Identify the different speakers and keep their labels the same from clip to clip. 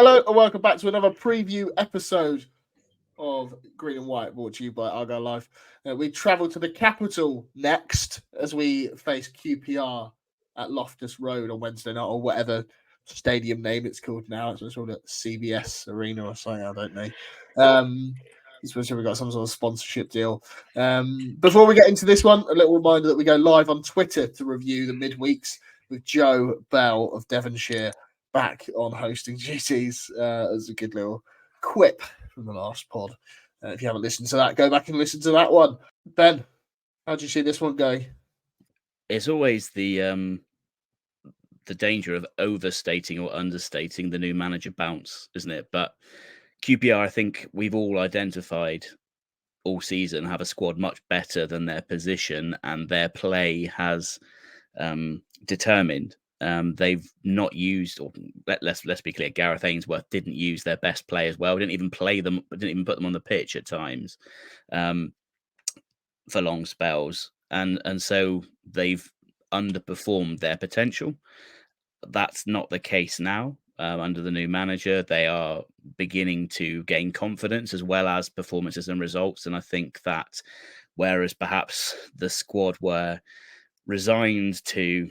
Speaker 1: Hello and welcome back to another preview episode of Green and White, brought to you by Argyle Life. We travel to the capital next as we face QPR at Loftus Road on Wednesday night, or whatever stadium name it's called now. It's called a CBS Arena or something, I don't know. Especially we've got some sort of sponsorship deal. Before we get into this one, a little reminder that we go live on Twitter to review the midweeks with Joe Bell of Devonshire back on hosting duties as a good little quip from the last pod. If you haven't listened to that, go back and listen to that one. Ben, how do you see this one going?
Speaker 2: It's always the danger of overstating or understating the new manager bounce, isn't it? But QPR, I think we've all identified all season, have a squad much better than their position, and their play has determined. They've not used, or let's be clear, Gareth Ainsworth didn't use their best players well. Didn't even play them. Didn't even put them on the pitch at times for long spells, and so they've underperformed their potential. That's not the case now. Under the new manager, they are beginning to gain confidence as well as performances and results. And I think that whereas perhaps the squad were resigned to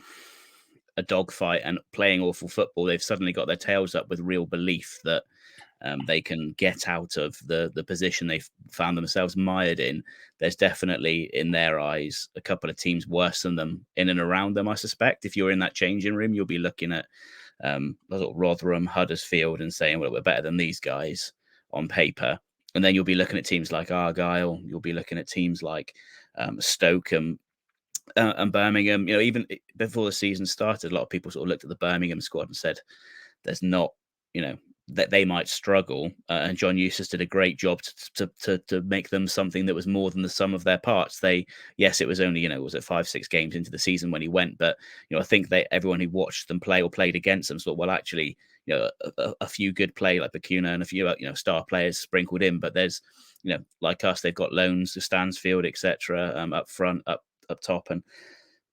Speaker 2: a dogfight and playing awful football, they've suddenly got their tails up with real belief that they can get out of the position they've found themselves mired in. There's definitely, in their eyes, a couple of teams worse than them in and around them, I suspect. If you're in that changing room, you'll be looking at Rotherham, Huddersfield, and saying, well, we're better than these guys on paper. And then you'll be looking at teams like Argyle. You'll be looking at teams like Stoke and Birmingham. You know, even before the season started, a lot of people sort of looked at the Birmingham squad and said, there's not, that they might struggle. And John Eustace did a great job to make them something that was more than the sum of their parts. Yes, it was only, was it 5-6 games into the season when he went, but, I think everyone who watched them play or played against them thought, well, actually, a few good play like Bacuna and a few, star players sprinkled in, but there's, like us, they've got loans to Stansfield, etc. Up front, up top. And,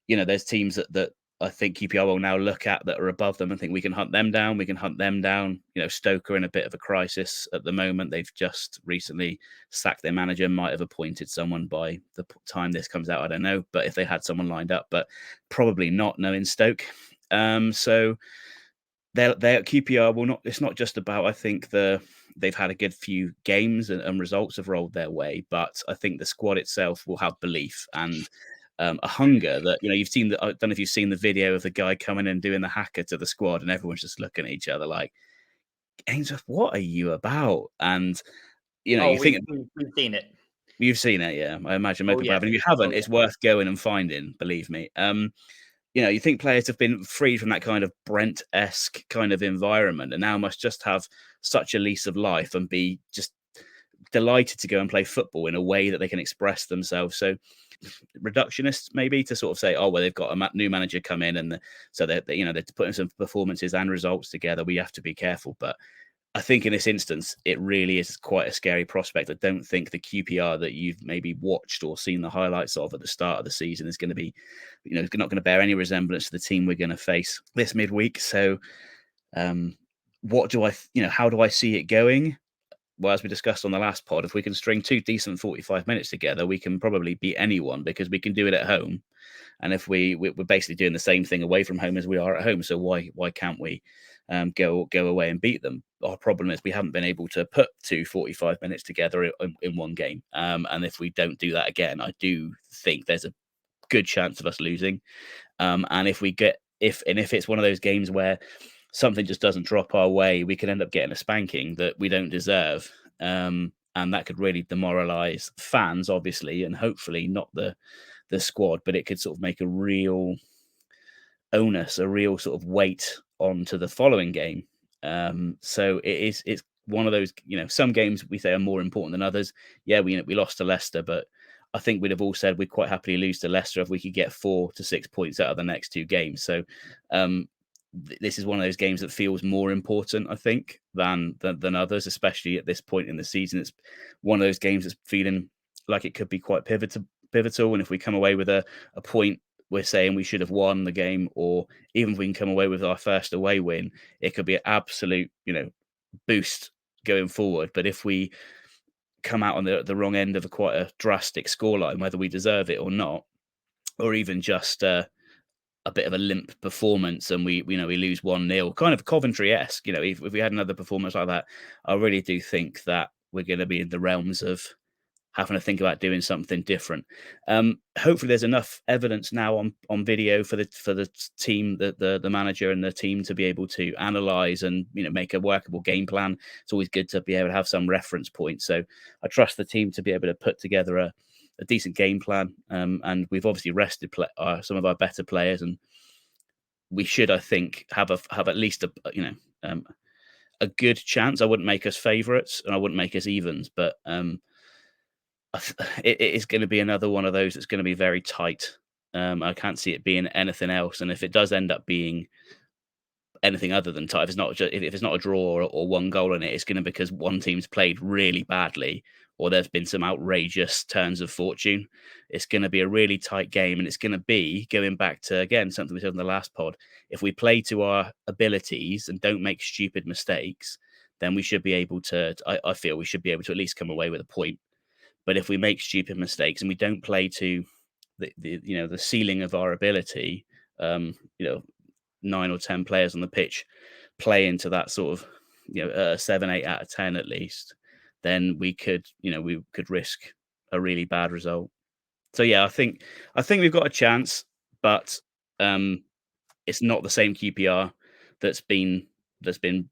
Speaker 2: there's teams that I think QPR will now look at that are above them and think we can hunt them down. We can hunt them down. Stoke are in a bit of a crisis at the moment. They've just recently sacked their manager, might have appointed someone by the time this comes out. I don't know. But if they had someone lined up, but probably not knowing Stoke. So they're QPR will not, it's not just about, I think they've had a good few games and results have rolled their way, but I think the squad itself will have belief and a hunger that, you've seen. I don't know if you've seen the video of the guy coming and doing the hacker to the squad, and everyone's just looking at each other like, Ainsworth, what are you about? And you think
Speaker 3: we've seen it.
Speaker 2: You've seen it, yeah. I imagine most people have. And if you haven't, it's worth going and finding. Believe me. You think players have been freed from that kind of Brent-esque kind of environment, and now must just have such a lease of life and be just delighted to go and play football in a way that they can express themselves. So reductionists maybe to sort of say, oh well, they've got a new manager come in, and so they're putting some performances and results together. We have to be careful, but I think in this instance it really is quite a scary prospect. I don't think the QPR that you've maybe watched or seen the highlights of at the start of the season is going to be, not going to bear any resemblance to the team we're going to face this midweek. So what do how do I see it going? Well, as we discussed on the last pod, if we can string 2 decent 45 minutes together, we can probably beat anyone because we can do it at home. And if we're basically doing the same thing away from home as we are at home, so why can't we go away and beat them? Our problem is we haven't been able to put 2 45 minutes together in one game. And if we don't do that again, I do think there's a good chance of us losing. And if it's one of those games where something just doesn't drop our way, we can end up getting a spanking that we don't deserve. And that could really demoralize fans, obviously, and hopefully not the squad, but it could sort of make a real onus, a real sort of weight onto the following game. So it's one of those, some games we say are more important than others. Yeah, we lost to Leicester, but I think we'd have all said we'd quite happily lose to Leicester if we could get 4 to 6 points out of the next 2 games. So this is one of those games that feels more important, I think, than others, especially at this point in the season. It's one of those games that's feeling like it could be quite pivotal. And if we come away with a point, we're saying we should have won the game, or even if we can come away with our first away win, it could be an absolute, boost going forward. But if we come out on the wrong end of quite a drastic scoreline, whether we deserve it or not, or even just a bit of a limp performance and we lose 1-0, kind of Coventry-esque, if we had another performance like that, I really do think that we're going to be in the realms of having to think about doing something different. Hopefully there's enough evidence now on video for the team, the manager and the team to be able to analyze and make a workable game plan. It's always good to be able to have some reference points. So I trust the team to be able to put together a decent game plan. And we've obviously rested some of our better players, and we should, I think, have at least a good chance. I wouldn't make us favourites and I wouldn't make us evens, but it is going to be another one of those that's going to be very tight. I can't see it being anything else. And if it does end up being anything other than tight, if it's not a draw or one goal in it, it's going to be because one team's played really badly or there's been some outrageous turns of fortune. It's going to be a really tight game, and it's going to be, going back to, again, something we said in the last pod, if we play to our abilities and don't make stupid mistakes, then we should be able to, I feel we should be able to at least come away with a point. But if we make stupid mistakes and we don't play to the ceiling of our ability, 9 or 10 players on the pitch play into that sort of 7, 8 out of 10 at least, then we could risk a really bad result. So yeah, I think we've got a chance, but it's not the same QPR that's been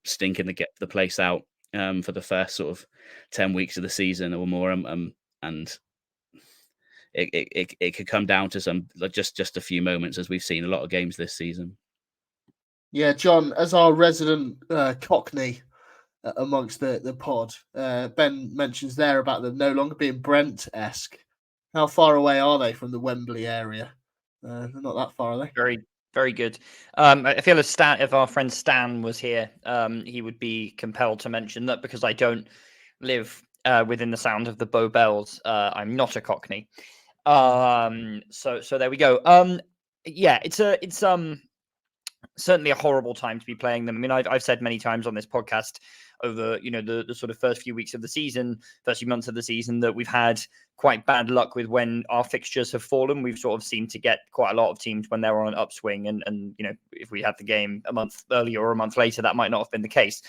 Speaker 2: stinking to get the place out for the first sort of 10 weeks of the season or more. And it could come down to some just a few moments, as we've seen a lot of games this season.
Speaker 1: Yeah, John, as our resident Cockney amongst the pod, Ben mentions there about them no longer being Brent-esque. How far away are they from the Wembley area? They're not that far, are they?
Speaker 3: Very, very good. I feel if our friend Stan was here, he would be compelled to mention that, because I don't live within the sound of the Bow Bells. I'm not a Cockney. So there we go. Yeah, it's certainly a horrible time to be playing them. I mean, I've said many times on this podcast over, the sort of first few weeks of the season, first few months of the season, that we've had quite bad luck with when our fixtures have fallen. We've sort of seemed to get quite a lot of teams when they're on an upswing. And if we had the game a month earlier or a month later, that might not have been the case.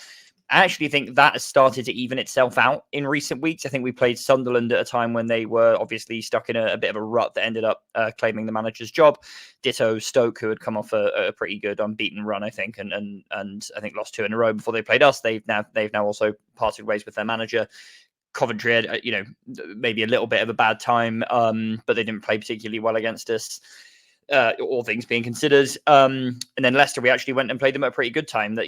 Speaker 3: I actually think that has started to even itself out in recent weeks. I think we played Sunderland at a time when they were obviously stuck in a bit of a rut that ended up claiming the manager's job. Ditto Stoke, who had come off a pretty good unbeaten run, I think, and I think lost 2 in a row before they played us. They've now also parted ways with their manager. Coventry had, maybe a little bit of a bad time, but they didn't play particularly well against us. All things being considered, and then Leicester, we actually went and played them at a pretty good time. That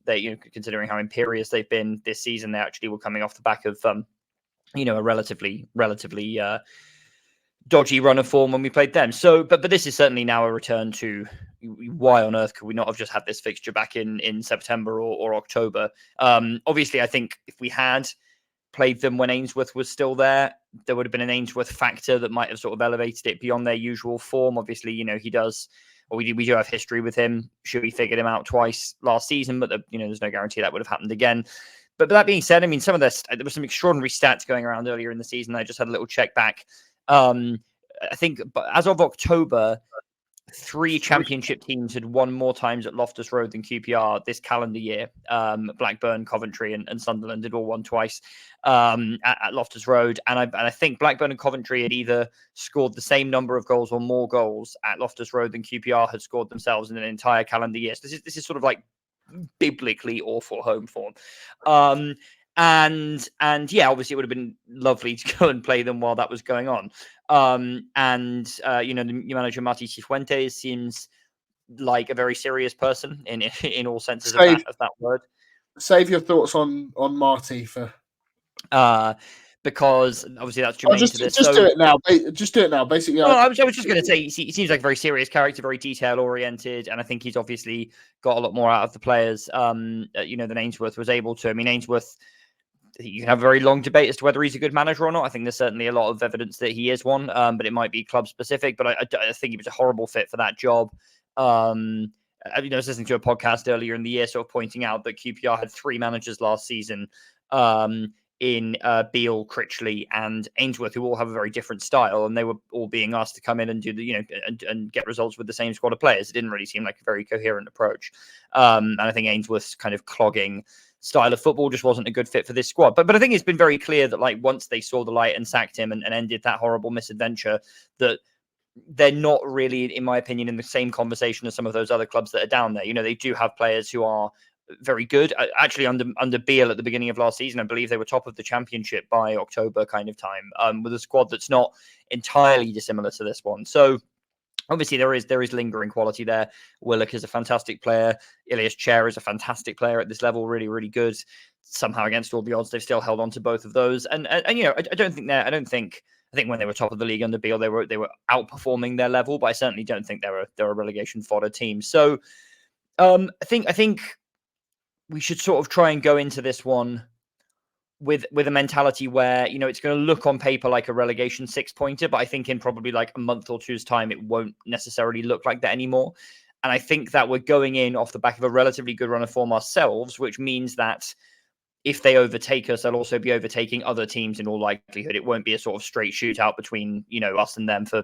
Speaker 3: they considering how imperious they've been this season, they actually were coming off the back of a relatively dodgy run of form when we played them. So, but this is certainly now a return to why on earth could we not have just had this fixture back in September or October? Obviously, I think if we had played them when Ainsworth was still there would have been an Ainsworth factor that might have sort of elevated it beyond their usual form. Obviously, he does, or we do have history with him. Sure, we figured him out twice last season, but there's no guarantee that would have happened again. But that being said, I mean, there were some extraordinary stats going around earlier in the season. I just had a little check back. I think as of October, 3 championship teams had won more times at Loftus Road than QPR this calendar year. Blackburn, Coventry, and Sunderland had all won twice at Loftus Road. And I think Blackburn and Coventry had either scored the same number of goals or more goals at Loftus Road than QPR had scored themselves in an entire calendar year. So this is sort of like biblically awful home form. And yeah, obviously it would have been lovely to go and play them while that was going on. The new manager Marti Cifuentes seems like a very serious person in all senses of that word.
Speaker 1: Save your thoughts on Marti for
Speaker 3: because obviously that's germane to this.
Speaker 1: Just do it now. Just do it now. Basically,
Speaker 3: I was just going to say he seems like a very serious character, very detail oriented, and I think he's obviously got a lot more out of the players, than Ainsworth was able to. I mean, Ainsworth, you can have a very long debate as to whether he's a good manager or not. I think there's certainly a lot of evidence that he is one, but it might be club specific. But I think he was a horrible fit for that job. I was listening to a podcast earlier in the year, sort of pointing out that QPR had 3 managers last season, in Beale, Critchley, and Ainsworth, who all have a very different style, and they were all being asked to come in and do the, and get results with the same squad of players. It didn't really seem like a very coherent approach. And I think Ainsworth's kind of clogging style of football just wasn't a good fit for this squad. But I think it's been very clear that, like, once they saw the light and sacked him and ended that horrible misadventure, that they're not really, in my opinion, in the same conversation as some of those other clubs that are down there. They do have players who are very good. Actually, under Beale at the beginning of last season, I believe they were top of the championship by October kind of time, with a squad that's not entirely dissimilar to this one. So obviously there is lingering quality there. Willock is a fantastic player. Ilias Chair is a fantastic player at this level, really, really good. Somehow, against all the odds, they've still held on to both of those. And I think when they were top of the league under Beale, they were outperforming their level, but I certainly don't think they're a relegation fodder team. So I think we should sort of try and go into this one with a mentality where, it's going to look on paper like a relegation 6-pointer, but I think in probably like a month or two's time, it won't necessarily look like that anymore. And I think that we're going in off the back of a relatively good run of form ourselves, which means that if they overtake us, they'll also be overtaking other teams in all likelihood. It won't be a sort of straight shootout between, us and them for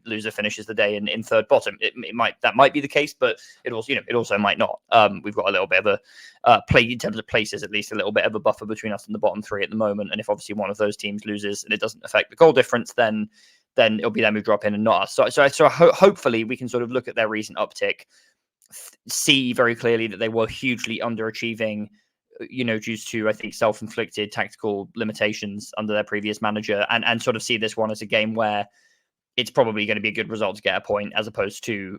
Speaker 3: loser finishes the day in third bottom. That might be the case, but it also might not. We've got a little bit of a play in terms of places, at least a little bit of a buffer between us and the bottom 3 at the moment. And if obviously one of those teams loses and it doesn't affect the goal difference, then it'll be them who drop in and not us. So hopefully we can sort of look at their recent uptick, see very clearly that they were hugely underachieving, due to, I think, self-inflicted tactical limitations under their previous manager, and sort of see this one as a game where it's probably going to be a good result to get a point, as opposed to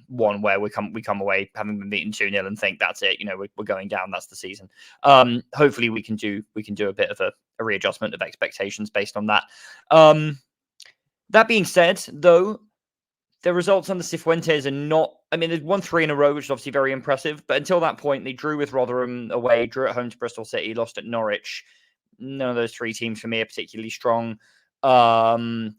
Speaker 3: one where we come away having been beaten 2-0 and think that's it, we're going down, that's the season. Hopefully we can do a bit of a readjustment of expectations based on that. That being said, though, the results on the Cifuentes are not... I mean, they've won 3 in a row, which is obviously very impressive. But until that point, they drew with Rotherham away, drew at home to Bristol City, lost at Norwich. None of those 3 teams for me are particularly strong. And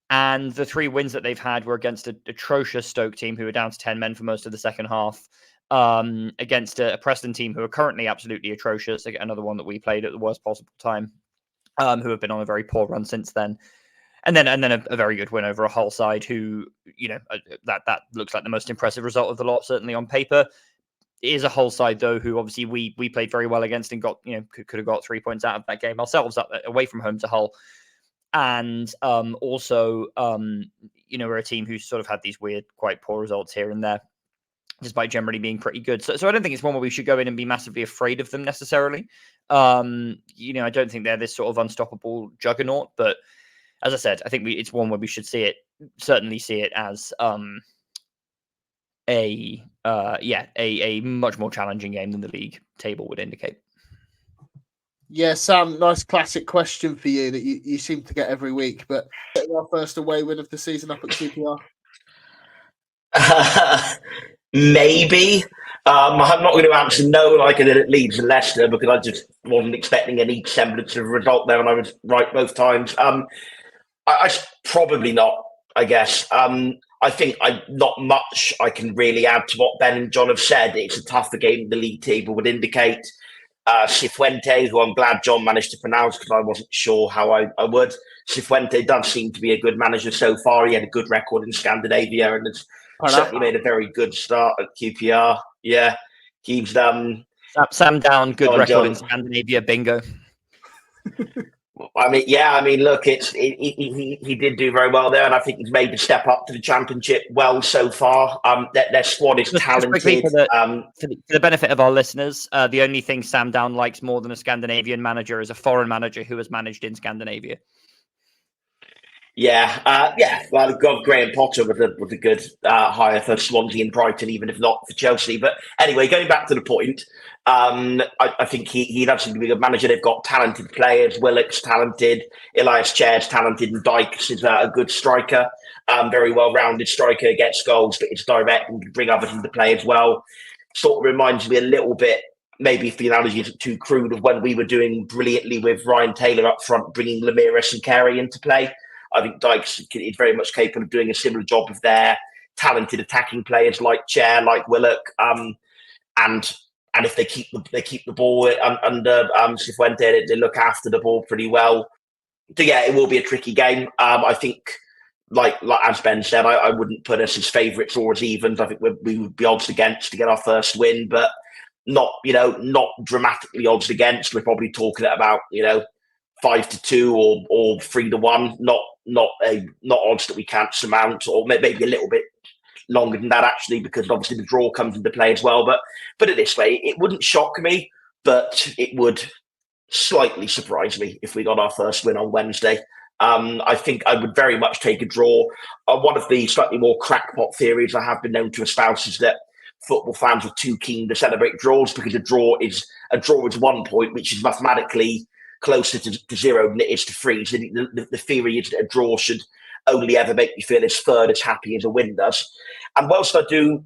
Speaker 3: the 3 wins that they've had were against an atrocious Stoke team who were down to 10 men for most of the second half, against a Preston team who are currently absolutely atrocious, another one that we played at the worst possible time, who have been on a very poor run since then. And then a very good win over a Hull side who, that looks like the most impressive result of the lot, certainly on paper. It is a Hull side, though, who obviously we played very well against and got, could have got 3 points out of that game ourselves, away from home to Hull. And also, we're a team who sort of had these weird, quite poor results here and there, despite generally being pretty good. So I don't think it's one where we should go in and be massively afraid of them necessarily. I don't think they're this sort of unstoppable juggernaut, but as I said, I think it's one where we should certainly see it as a much more challenging game than the league table would indicate.
Speaker 1: Yeah, Sam, nice classic question for you that you seem to get every week. But our first away win of the season up at QPR?
Speaker 4: Maybe. I'm not going to answer no like I did at Leeds and Leicester, because I just wasn't expecting any semblance of a result there, and I was right both times. I probably not, I guess. I think not much I can really add to what Ben and John have said. It's a tougher game than the league table would indicate. Cifuentes, who I'm glad John managed to pronounce because I wasn't sure how I would. Cifuentes does seem to be a good manager so far. He had a good record in Scandinavia and has certainly made a very good start at QPR. Yeah, he's
Speaker 3: Sam Down, good record John. In Scandinavia, bingo.
Speaker 4: I mean, look, he did do very well there, and I think he's made the step up to the Championship well so far. Their squad is talented.
Speaker 3: For the benefit of our listeners, the only thing Sam Down likes more than a Scandinavian manager is a foreign manager who has managed in Scandinavia.
Speaker 4: Yeah. Well, Graham Potter was a good hire for Swansea and Brighton, even if not for Chelsea. But anyway, going back to the point, I think he does seem to be a good manager. They've got talented players. Willock's talented. Ilias Chair's talented. And Dykes is a good striker. Very well-rounded striker. Gets goals, but it's direct and can bring others into play as well. Sort of reminds me a little bit, maybe if the analogy isn't too crude, of when we were doing brilliantly with Ryan Taylor up front, bringing Lamiris and Carey into play. I think Dykes is very much capable of doing a similar job of there. talented attacking players like Chair, like Willock, and if they keep the ball under Cifuentes, they look after the ball pretty well. So yeah, it will be a tricky game. I think, like as Ben said, I wouldn't put us as favourites or as evens. I think we would be odds against to get our first win, but not dramatically odds against. We're probably talking about 5-2 or 3-1. Not odds that we can't surmount, or maybe a little bit longer than that actually, because obviously the draw comes into play as well. But put it this way, it wouldn't shock me, but it would slightly surprise me if we got our first win on Wednesday. I think I would very much take a draw. One of the slightly more crackpot theories I have been known to espouse is that football fans are too keen to celebrate draws because a draw is 1 point, which is mathematically closer to 0 than it is to 3. So the theory is that a draw should only ever make you feel as third as happy as a win does. And whilst I do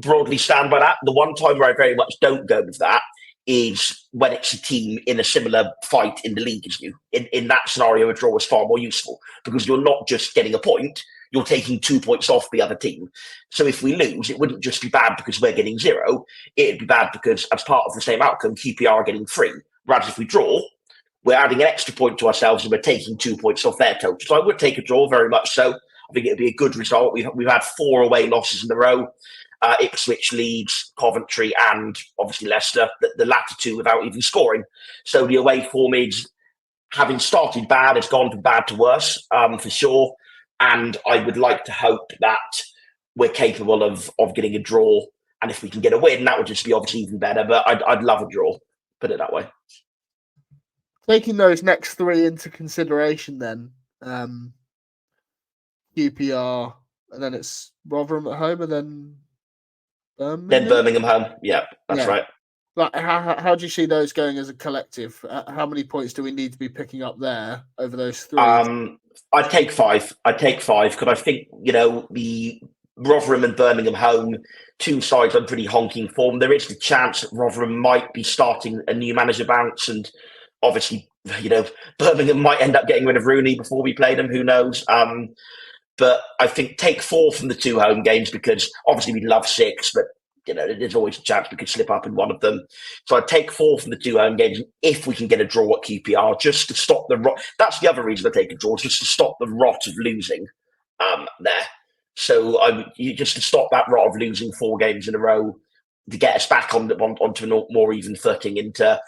Speaker 4: broadly stand by that, the one time where I very much don't go with that is when it's a team in a similar fight in the league as you. In that scenario, a draw is far more useful because you're not just getting a point, you're taking 2 points off the other team. So if we lose, it wouldn't just be bad because we're getting 0. It'd be bad because as part of the same outcome, QPR are getting 3. Whereas if we draw, we're adding an extra point to ourselves and we're taking 2 points off their total. So I would take a draw very much so. I think it'd be a good result. We've had 4 away losses in a row. Ipswich, Leeds, Coventry, and obviously Leicester, the latter 2 without even scoring. So the away form is, having started bad, has gone from bad to worse, for sure. And I would like to hope that we're capable of getting a draw. And if we can get a win, that would just be obviously even better. But I'd love a draw, put it that way.
Speaker 1: Taking those next 3 into consideration then, QPR, and then it's Rotherham at home, and then Birmingham?
Speaker 4: Then Birmingham home. Yeah, that's right.
Speaker 1: Like, how do you see those going as a collective? How many points do we need to be picking up there over those 3?
Speaker 4: I'd take 5. Because I think, the Rotherham and Birmingham home, 2 sides on pretty honking form. There is the chance that Rotherham might be starting a new manager bounce, and obviously, Birmingham might end up getting rid of Rooney before we play them. Who knows? But I think take 4 from the 2 home games, because obviously we'd love 6, but there's always a chance we could slip up in one of them. So I'd take 4 from the 2 home games if we can get a draw at QPR, just to stop the rot. That's the other reason I take a draw, just to stop the rot of losing there. So just to stop that rot of losing 4 games in a row, to get us back onto a more even footing, into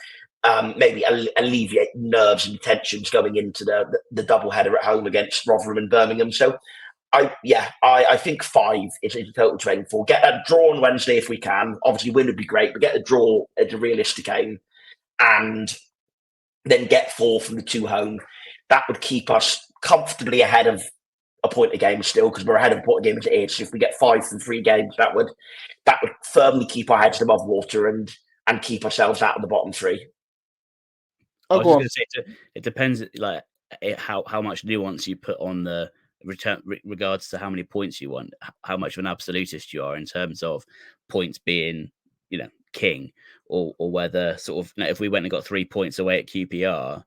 Speaker 4: maybe alleviate nerves and tensions going into the doubleheader at home against Rotherham and Birmingham. So I think 5 is a total to aim for. Get a draw on Wednesday if we can. Obviously, win would be great, but get a draw at a realistic aim, and then get 4 from the 2 home. That would keep us comfortably ahead of a point a game still, because we're ahead of a point a game as it is. So if we get 5 from 3 games, that would firmly keep our heads above water and keep ourselves out of the bottom 3.
Speaker 2: I was just going to say, it depends, like how much nuance you put on the regards to how many points you want, how much of an absolutist you are in terms of points being, king, or whether sort of, if we went and got 3 points away at QPR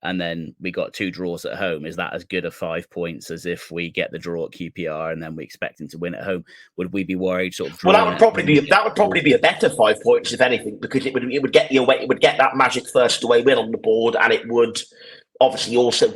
Speaker 2: and then we got 2 draws at home, is that as good a 5 points as if we get the draw at QPR and then we expect him to win at home? Would we be worried sort of?
Speaker 4: Well, that would probably be a better 5 points, if anything, because it would get the away, it would get that magic first away win on the board, and it would obviously also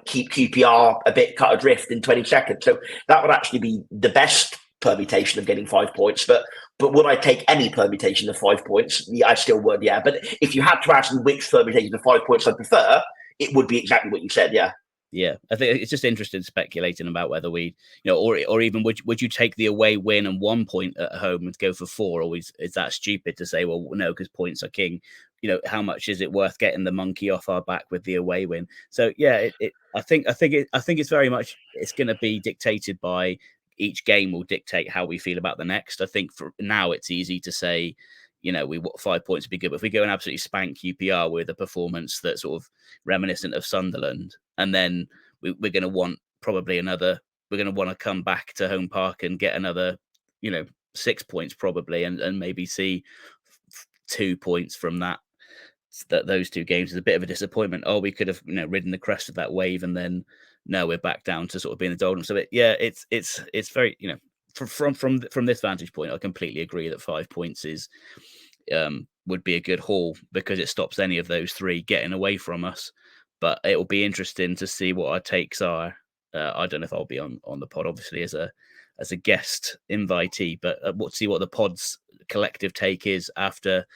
Speaker 4: keep QPR a bit cut adrift in 20 seconds. So that would actually be the best permutation of getting 5 points. But would I take any permutation of 5 points? Yeah, I still would. Yeah, but if you had to ask me which permutation of 5 points I prefer, it would be exactly what you said. Yeah.
Speaker 2: Yeah, I think it's just interesting speculating about whether we, or even would you take the away win and 1 point at home and go for 4, or is that stupid to say? Well, no, because points are king. How much is it worth getting the monkey off our back with the away win? So yeah, I think it's very much, it's going to be dictated by each game will dictate how we feel about the next. I think for now it's easy to say, we want 5 points would be good. But if we go and absolutely spank QPR with a performance that's sort of reminiscent of Sunderland, and then we're going to want probably another, we're going to want to come back to home park and get another, 6 points probably, and maybe see 2 points from those 2 games is a bit of a disappointment. Oh, we could have, ridden the crest of that wave, and then no, we're back down to sort of being the doldrums. So it's very, from this vantage point, I completely agree that 5 points is would be a good haul because it stops any of those three getting away from us. But it will be interesting to see what our takes are. I don't know if I'll be on the pod, obviously, as a guest invitee, but see what the pod's collective take is after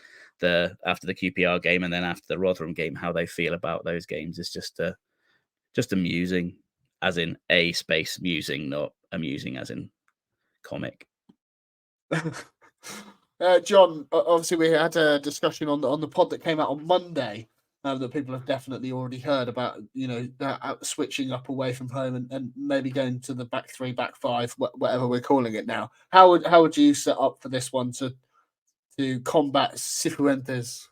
Speaker 2: the QPR game and then after the Rotherham game. How they feel about those games is just amusing, as in a space musing, not amusing as in comic.
Speaker 1: John, obviously we had a discussion on the pod that came out on Monday that people have definitely already heard about, switching up away from home and maybe going to the back three, back five, whatever we're calling it now. How would you set up for this one to combat Cifuentes?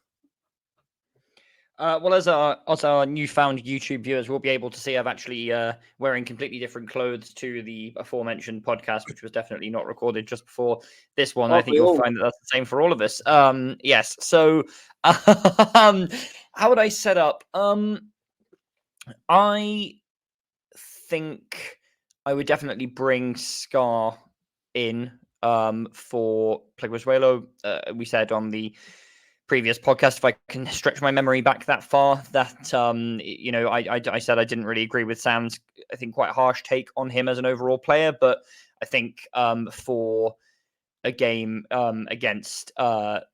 Speaker 3: Well, as our newfound YouTube viewers will be able to see, I've actually wearing completely different clothes to the aforementioned podcast, which was definitely not recorded just before this one. I think you'll find that that's the same for all of us. Yes. So, how would I set up? I think I would definitely bring Scar in for Plymouth. We said on the previous podcast, if I can stretch my memory back that far, that I said I didn't really agree with Sam's, I think, quite harsh take on him as an overall player, but I think for a game against in the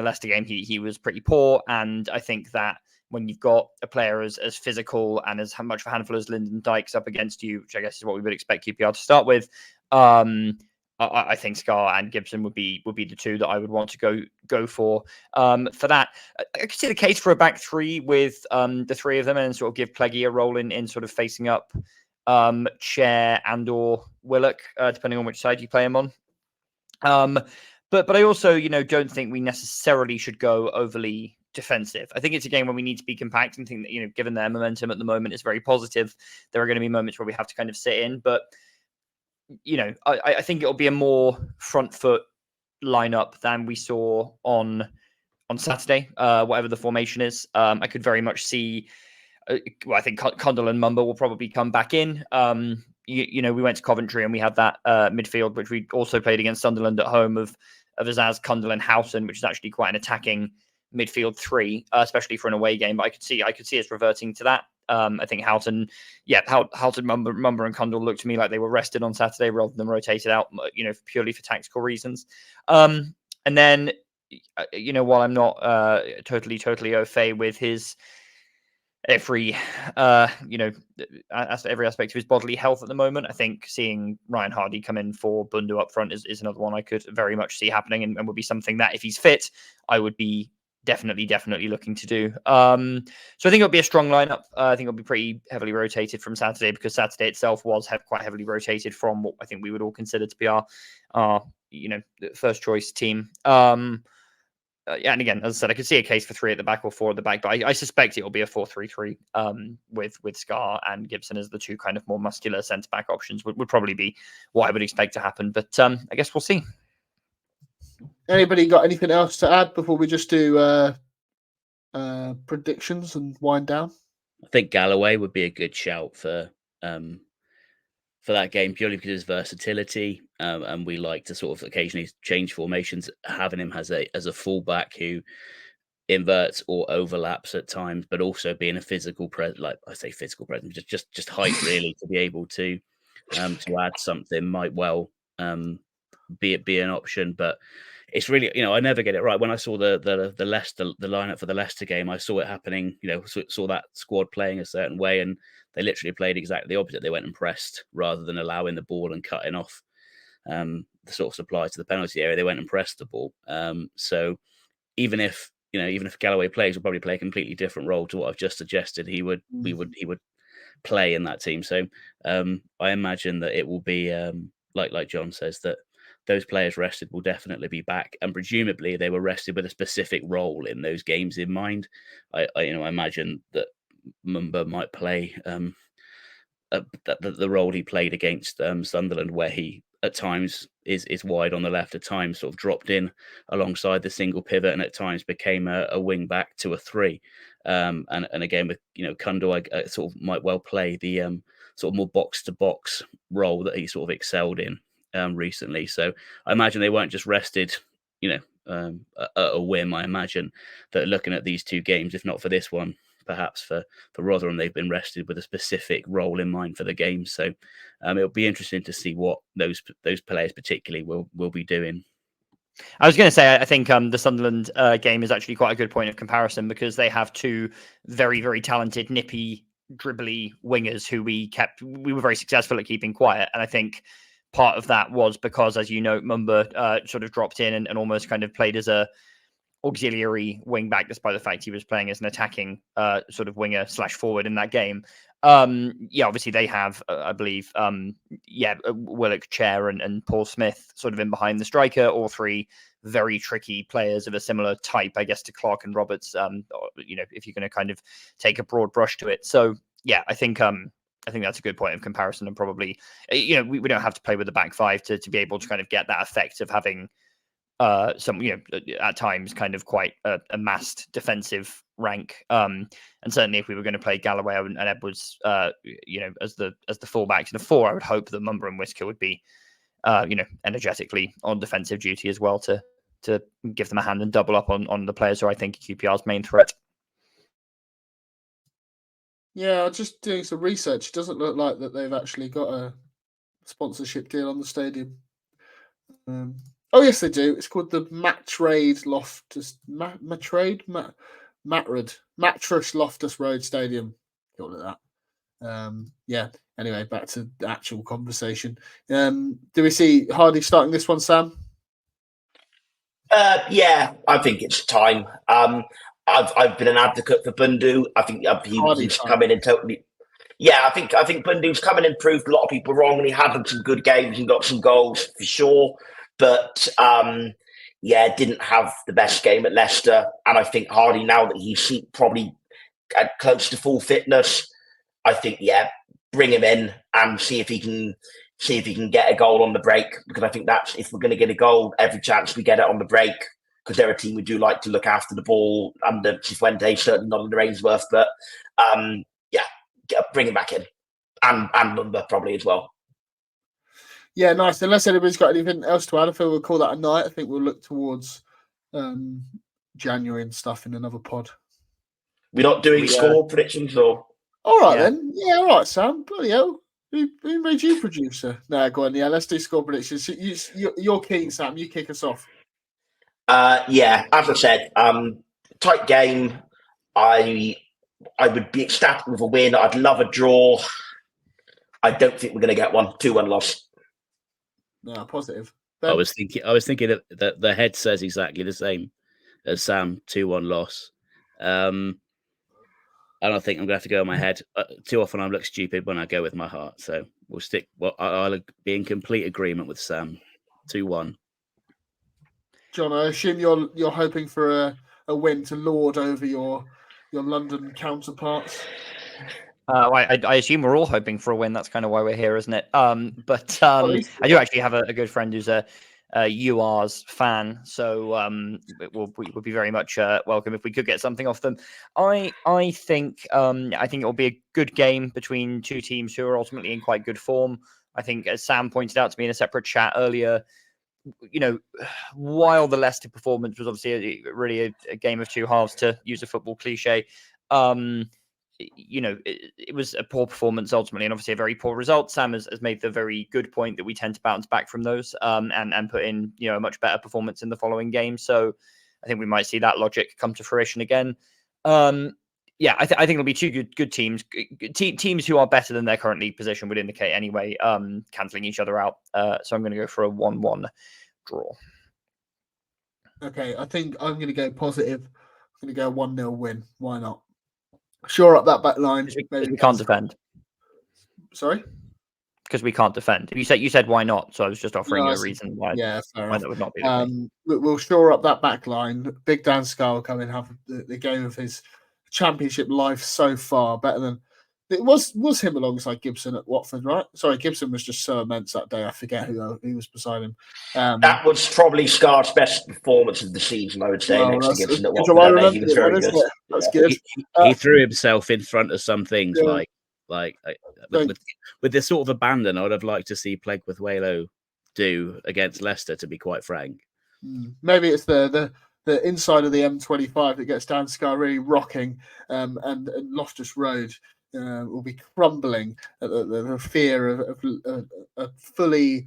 Speaker 3: Leicester game he was pretty poor, and I think that when you've got a player as physical and as much of a handful as Lyndon Dykes up against you, which I guess is what we would expect QPR to start with, I think Scar and Gibson would be the two that I would want to go for. For that, I could see the case for a back three with the three of them, and sort of give Pleggy a role in sort of facing up Chair and or Willock, depending on which side you play him on. But I also, don't think we necessarily should go overly defensive. I think it's a game where we need to be compact and think that, given their momentum at the moment is very positive, there are going to be moments where we have to kind of sit in, but I think it'll be a more front foot lineup than we saw on Saturday, whatever the formation is. I could very much see, I think Condell and Mumba will probably come back in. We went to Coventry and we had that midfield, which we also played against Sunderland at home of Azaz, Condell and Houghton, which is actually quite an attacking midfield three, especially for an away game. But I could see us reverting to that. I think Houghton, Mumba and Condell looked to me like they were rested on Saturday rather than rotated out, purely for tactical reasons. And then, while I'm not totally au fait with his every aspect of his bodily health at the moment, I think seeing Ryan Hardy come in for Bundu up front is another one I could very much see happening, and would be something that, if he's fit, I would be definitely looking to do. So I think it'll be a strong lineup. I think it'll be pretty heavily rotated from Saturday, because Saturday itself was quite heavily rotated from what I think we would all consider to be our first choice team. And again, as I said, I could see a case for three at the back or four at the back, but I suspect it will be a 4-3-3 with Scar and Gibson as the two kind of more muscular centre back options would probably be what I would expect to happen. But I guess we'll see.
Speaker 1: Anybody got anything else to add before we just do predictions and wind down?
Speaker 2: I think Galloway would be a good shout for that game, purely because of his versatility, and we like to sort of occasionally change formations. Having him as a fullback who inverts or overlaps at times, but also being a physical presence, like I say, physical presence, just height really, to be able to add something might well be an option. But it's really, I never get it right. When I saw the Leicester, the lineup for the Leicester game, I saw it happening, saw that squad playing a certain way, and they literally played exactly the opposite. They went and pressed rather than allowing the ball and cutting off the sort of supply to the penalty area. They went and pressed the ball. So even if Galloway plays, will probably play a completely different role to what I've just suggested. He would play in that team. So I imagine that it will be like John says, that those players rested will definitely be back, and presumably they were rested with a specific role in those games in mind. I imagine that Mumba might play the role he played against Sunderland, where he at times is wide on the left, at times sort of dropped in alongside the single pivot, and at times became a wing back to a three. And again with Kundal, I sort of might well play the sort of more box to box role that he sort of excelled in recently. So I imagine they weren't just rested, at a whim. I imagine that looking at these two games, if not for this one, perhaps for Rotherham, they've been rested with a specific role in mind for the game. So it'll be interesting to see what those players particularly will be doing.
Speaker 3: I was going to say, I think the Sunderland game is actually quite a good point of comparison because they have two very, very talented, nippy, dribbly wingers who we were very successful at keeping quiet. And I think part of that was because, as you know, Mumba sort of dropped in and almost kind of played as a auxiliary wing back, despite the fact he was playing as an attacking sort of winger / forward in that game. Obviously they have, I believe, Willock, Chair, and Paul Smyth sort of in behind the striker, all three very tricky players of a similar type, I guess, to Clark and Roberts. If you're going to kind of take a broad brush to it. So yeah, I think that's a good point of comparison, and probably, we don't have to play with the back five to be able to kind of get that effect of having some, at times kind of quite a massed defensive rank. And certainly if we were going to play Galloway and Edwards, as the fullbacks in a four, I would hope that Mumba and Whisker would be, energetically on defensive duty as well to give them a hand and double up on the players who I think are QPR's main threat.
Speaker 1: Yeah, just doing some research. It doesn't look like that they've actually got a sponsorship deal on the stadium. Oh, yes, they do. It's called the Mattrade Loftus Mattress Loftus Road Stadium. Call it that. Anyway, back to the actual conversation. Do we see Hardy starting this one, Sam?
Speaker 4: Yeah, I think it's time. I've been an advocate for Bundu. I think he's come in and totally. Yeah, I think Bundu's come in and proved a lot of people wrong, and he had some good games and got some goals for sure. But didn't have the best game at Leicester. And I think Hardy, now that he's probably close to full fitness, I think bring him in and see if he can get a goal on the break. Because I think that's, if we're going to get a goal, every chance we get it on the break. Because they're a team who do like to look after the ball under Cifuentes, certainly not under Ainsworth. But bring him back in, and Mumba probably as well.
Speaker 1: Yeah, nice. Unless anybody's got anything else to add, I feel we'll call that a night. I think we'll look towards January and stuff in another pod.
Speaker 4: We're not doing score predictions, or?
Speaker 1: All right, then. Yeah, all right, Sam. Bloody hell. Who made you producer? No, go on. Yeah, let's do score predictions. You're keen, Sam. You kick us off.
Speaker 4: As I said, tight game. I would be ecstatic with a win. I'd love a draw. I don't think we're going to get one. 2-1 loss.
Speaker 1: No, positive.
Speaker 2: Ben? I was thinking that the head says exactly the same as Sam. 2-1 loss. I don't think I'm going to have to go on my head. Too often I look stupid when I go with my heart. So we'll stick. Well, I'll be in complete agreement with Sam. 2-1.
Speaker 1: John, I assume you're hoping for a win to lord over your London counterparts.
Speaker 3: I assume we're all hoping for a win. That's kind of why we're here, isn't it? I do actually have a good friend who's a UR's fan, so it would be very much welcome if we could get something off them. I think it will be a good game between two teams who are ultimately in quite good form. I think, as Sam pointed out to me in a separate chat earlier, while the Leicester performance was obviously really a game of two halves, to use a football cliche, it was a poor performance ultimately, and obviously a very poor result. Sam has made the very good point that we tend to bounce back from those and put in a much better performance in the following game. So I think we might see that logic come to fruition again. I think it'll be two good teams, teams who are better than their currently position would indicate anyway, cancelling each other out. So I'm going to go for a 1-1 draw.
Speaker 1: Okay, I think I'm going to go positive. I'm going to go 1-0 win. Why not? Shore up that back line.
Speaker 3: We can't defend.
Speaker 1: Sorry?
Speaker 3: Because we can't defend. You said why not? So I was just offering you a reason why.
Speaker 1: Yeah, fair
Speaker 3: why
Speaker 1: enough.
Speaker 3: That would not be. The
Speaker 1: we'll shore up that back line. Big Dan Scar will come and have the game of his championship life so far. Better than it was him alongside Gibson at Watford, right? Sorry, Gibson was just so immense that day. I forget who was beside him.
Speaker 4: That was probably Scar's best performance of the season, I would say, next to Gibson at Watford. He was very good.
Speaker 1: That's good.
Speaker 2: He threw himself in front of some things like Like with this sort of abandon, I would have liked to see Plegwith do against Leicester. To be quite frank,
Speaker 1: maybe it's the inside of the M25 that gets down Sky really rocking, and Loftus Road will be crumbling at the fear of a fully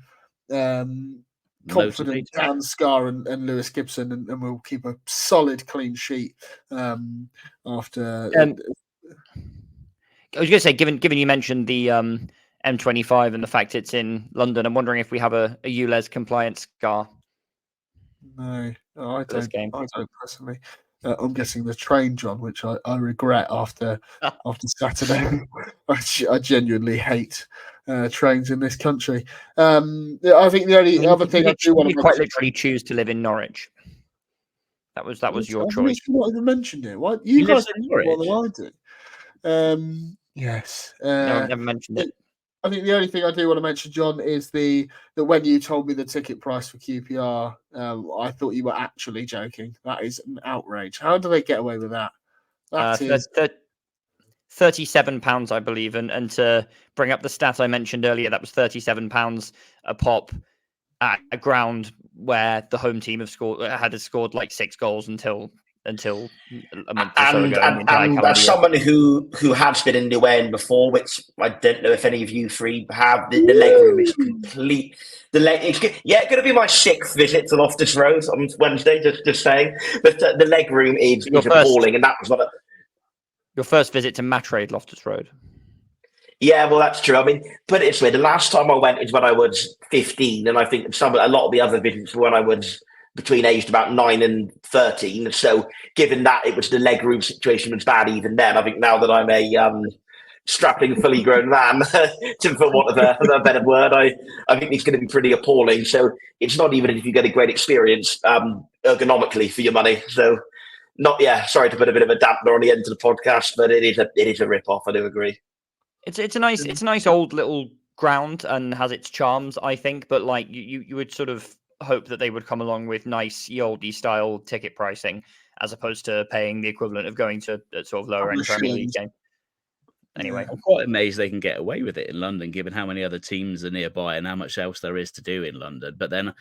Speaker 1: confident Dan Scar and Lewis Gibson, and we'll keep a solid clean sheet after.
Speaker 3: I was going to say, given you mentioned the M25 and the fact it's in London, I'm wondering if we have a ULEZ compliant Scar.
Speaker 1: No, I don't personally. I'm guessing the train, John, which I regret after Saturday. I genuinely hate trains in this country. I think the only other thing I do want to
Speaker 3: quite literally choose to live in Norwich. That was your choice.
Speaker 1: Not even mentioned it. Why you guys more than I do? Yes.
Speaker 3: No, I've never mentioned it.
Speaker 1: I think the only thing I do want to mention, John, is that when you told me the ticket price for QPR, I thought you were actually joking. That is an outrage. How do they get away with that? That is
Speaker 3: £37, I believe, and to bring up the stat I mentioned earlier, that was £37 a pop at a ground where the home team had scored like 6 goals until a month or so ago.
Speaker 4: And as someone who has been in New End before, which I don't know if any of you three have, the leg room is complete. It's going to be my 6th visit to Loftus Road on Wednesday. Just saying, but the leg room is appalling, and that was not
Speaker 3: your first visit to Matrade Loftus Road.
Speaker 4: Yeah, well, that's true. I mean, put it this way: the last time I went is when I was 15, and I think a lot of the other visits were when I was between aged about 9 and 13. So given that it was the leg room situation was bad even then, I think now that I'm a strapping, fully grown man, for want of a better word, I think it's going to be pretty appalling. So it's not even if you get a great experience ergonomically for your money. So sorry to put a bit of a dampener on the end of the podcast, but it is a rip-off, I do agree.
Speaker 3: It's a nice old little ground and has its charms, I think, but like you would sort of hope that they would come along with nice oldie style ticket pricing as opposed to paying the equivalent of going to a sort of lower end Premier League game. Anyway,
Speaker 2: I'm quite amazed they can get away with it in London, given how many other teams are nearby and how much else there is to do in London. But then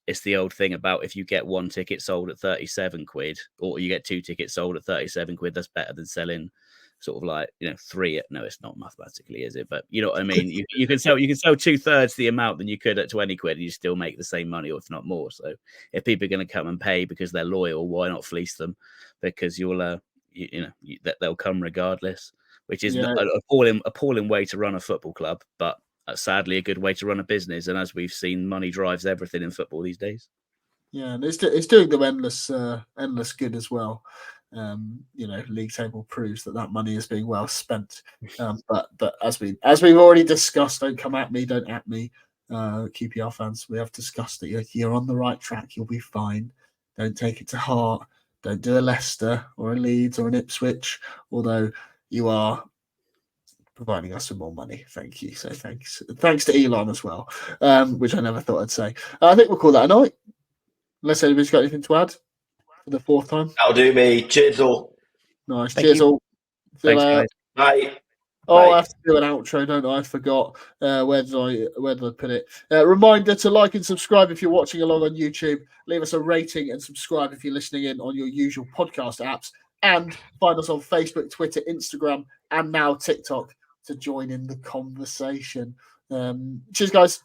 Speaker 2: it's the old thing about if you get 1 ticket sold at 37 quid, or you get 2 tickets sold at 37 quid, that's better than selling sort of like 3 at, no, it's not mathematically, is it? But you know what I mean. You can sell 2/3 the amount than you could at 20 quid, and you still make the same money, or if not more. So if people are going to come and pay because they're loyal, why not fleece them? Because you'll they'll come regardless. Which is an appalling way to run a football club, but sadly a good way to run a business. And as we've seen, money drives everything in football these days. Yeah,
Speaker 1: and it's doing them endless good as well. League table proves that money is being well spent. But as we've already discussed, don't come at me, don't at me, QPR fans. We have discussed that you're on the right track. You'll be fine. Don't take it to heart. Don't do a Leicester or a Leeds or an Ipswich, although you are providing us with more money. Thank you. So thanks to Elon as well, which I never thought I'd say. I think we'll call that a night. Unless anybody's got anything to add for the 4th time.
Speaker 4: That'll do me. Cheers all.
Speaker 1: Nice. Cheers all.
Speaker 2: Thanks, guys.
Speaker 4: Bye.
Speaker 1: Oh, I have to do an outro, don't I? I forgot. Where did I put it? Reminder to like and subscribe if you're watching along on YouTube. Leave us a rating and subscribe if you're listening in on your usual podcast apps. And find us on Facebook, Twitter, Instagram, and now TikTok to join in the conversation. Cheers, guys.